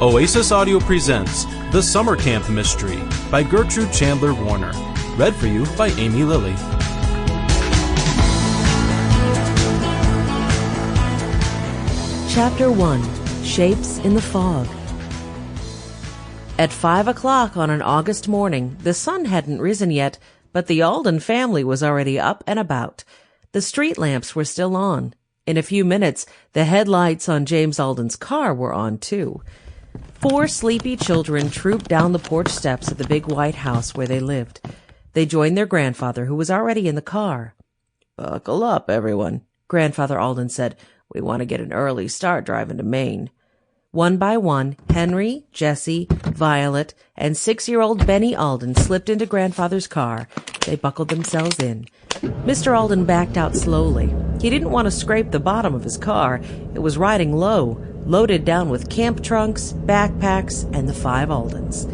Oasis Audio presents The Summer Camp Mystery by Gertrude Chandler Warner. Read for you by Aimee Lilly. Chapter 1. Shapes in the Fog. At 5 o'clock on an August morning, the sun hadn't risen yet, but the Alden family was already up and about. The street lamps were still on. In a few minutes, the headlights on James Alden's car were on, too. 4 sleepy children trooped down the porch steps of the big white house where they lived. They joined their grandfather, who was already in the car. "Buckle up, everyone," Grandfather Alden said. "We want to get an early start driving to Maine." One by one, Henry, Jessie, Violet, and 6-year-old Benny Alden slipped into Grandfather's car. They buckled themselves in. Mr. Alden backed out slowly. He didn't want to scrape the bottom of his car. It was riding low, loaded down with camp trunks, backpacks, and the 5 Aldens.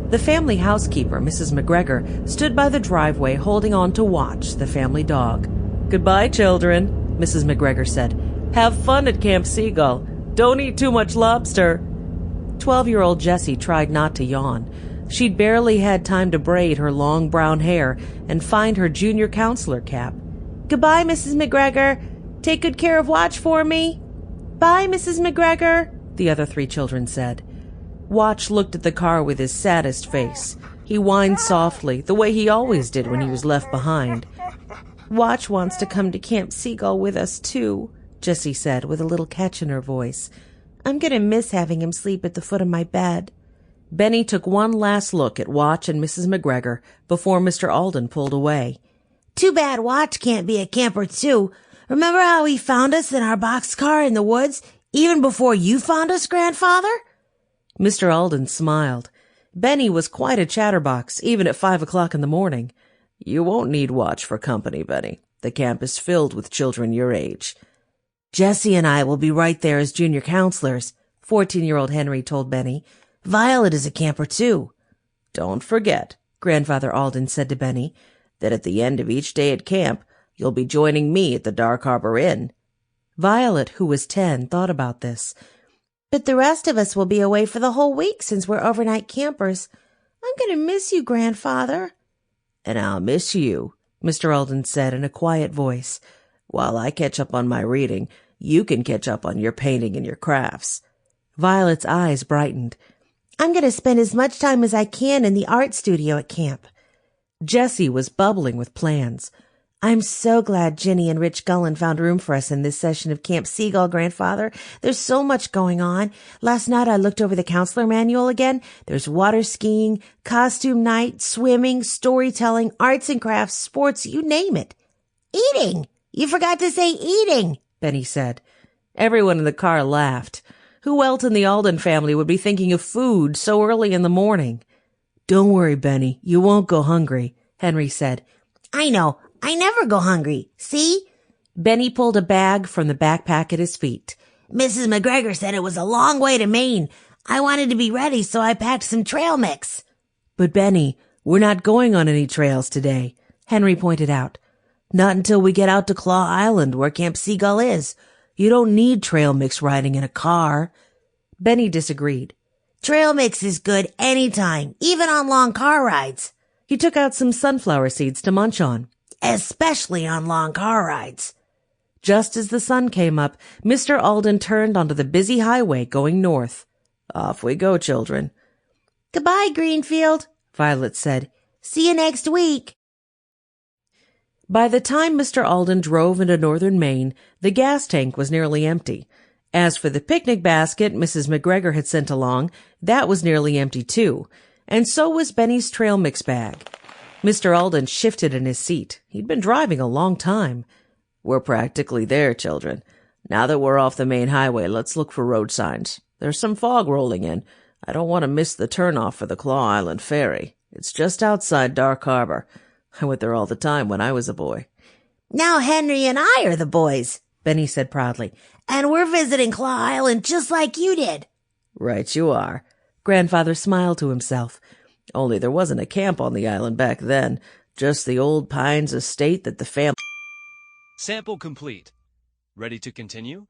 The family housekeeper, Mrs. McGregor, stood by the driveway holding on to Watch, the family dog. "Goodbye, children," Mrs. McGregor said. "Have fun at Camp Seagull. Don't eat too much lobster." 12-year-old Jessie tried not to yawn. She'd barely had time to braid her long brown hair and find her junior counselor cap. "Goodbye, Mrs. McGregor. Take good care of Watch for me." "Bye, Mrs. McGregor," the other 3 children said. Watch looked at the car with his saddest face. He whined softly, the way he always did when he was left behind. "Watch wants to come to Camp Seagull with us, too," Jessie said with a little catch in her voice. "I'm going to miss having him sleep at the foot of my bed." Benny took one last look at Watch and Mrs. McGregor before Mr. Alden pulled away. "Too bad Watch can't be a camper, too. Remember how he found us in our boxcar in the woods, even before you found us, Grandfather?" Mr. Alden smiled. Benny was quite a chatterbox, even at 5 o'clock in the morning. "You won't need Watch for company, Benny. The camp is filled with children your age." "Jessie and I will be right there as junior counselors," 14-year-old Henry told Benny. "Violet is a camper, too." "Don't forget," Grandfather Alden said to Benny, "that at the end of each day at camp, you'll be joining me at the Dark Harbor Inn." Violet, who was 10, thought about this. "But the rest of us will be away for the whole week since we're overnight campers. I'm going to miss you, Grandfather." "And I'll miss you," Mr. Alden said in a quiet voice. "While I catch up on my reading, you can catch up on your painting and your crafts." Violet's eyes brightened. "I'm going to spend as much time as I can in the art studio at camp." Jessie was bubbling with plans. "I'm so glad Ginny and Rich Gullen found room for us in this session of Camp Seagull, Grandfather. There's so much going on. Last night I looked over the counselor manual again. There's water skiing, costume night, swimming, storytelling, arts and crafts, sports, you name it." "Eating! You forgot to say eating," Benny said. Everyone in the car laughed. Who else in the Alden family would be thinking of food so early in the morning? "Don't worry, Benny. You won't go hungry," Henry said. "I know. I never go hungry. See?" Benny pulled a bag from the backpack at his feet. "Mrs. McGregor said it was a long way to Maine. I wanted to be ready, so I packed some trail mix." "But Benny, we're not going on any trails today," Henry pointed out. "Not until we get out to Claw Island, where Camp Seagull is. You don't need trail mix riding in a car." Benny disagreed. "Trail mix is good any time, even on long car rides." He took out some sunflower seeds to munch on. "Especially on long car rides." Just as the sun came up, Mr. Alden turned onto the busy highway going north. "Off we go, children." "Goodbye, Greenfield," Violet said. "See you next week." By the time Mr. Alden drove into northern Maine, the gas tank was nearly empty. As for the picnic basket Mrs. McGregor had sent along, that was nearly empty too, and so was Benny's trail mix bag. Mr. Alden shifted in his seat. He'd been driving a long time. "We're practically there, children. Now that we're off the main highway, let's look for road signs. There's some fog rolling in. I don't want to miss the turnoff for the Claw Island ferry. It's just outside Dark Harbor. I went there all the time when I was a boy." "Now Henry and I are the boys," Benny said proudly. "And we're visiting Claw Island just like you did." "Right you are." Grandfather smiled to himself. "Only there wasn't a camp on the island back then. Just the old Pines estate that the family—" Sample complete. Ready to continue?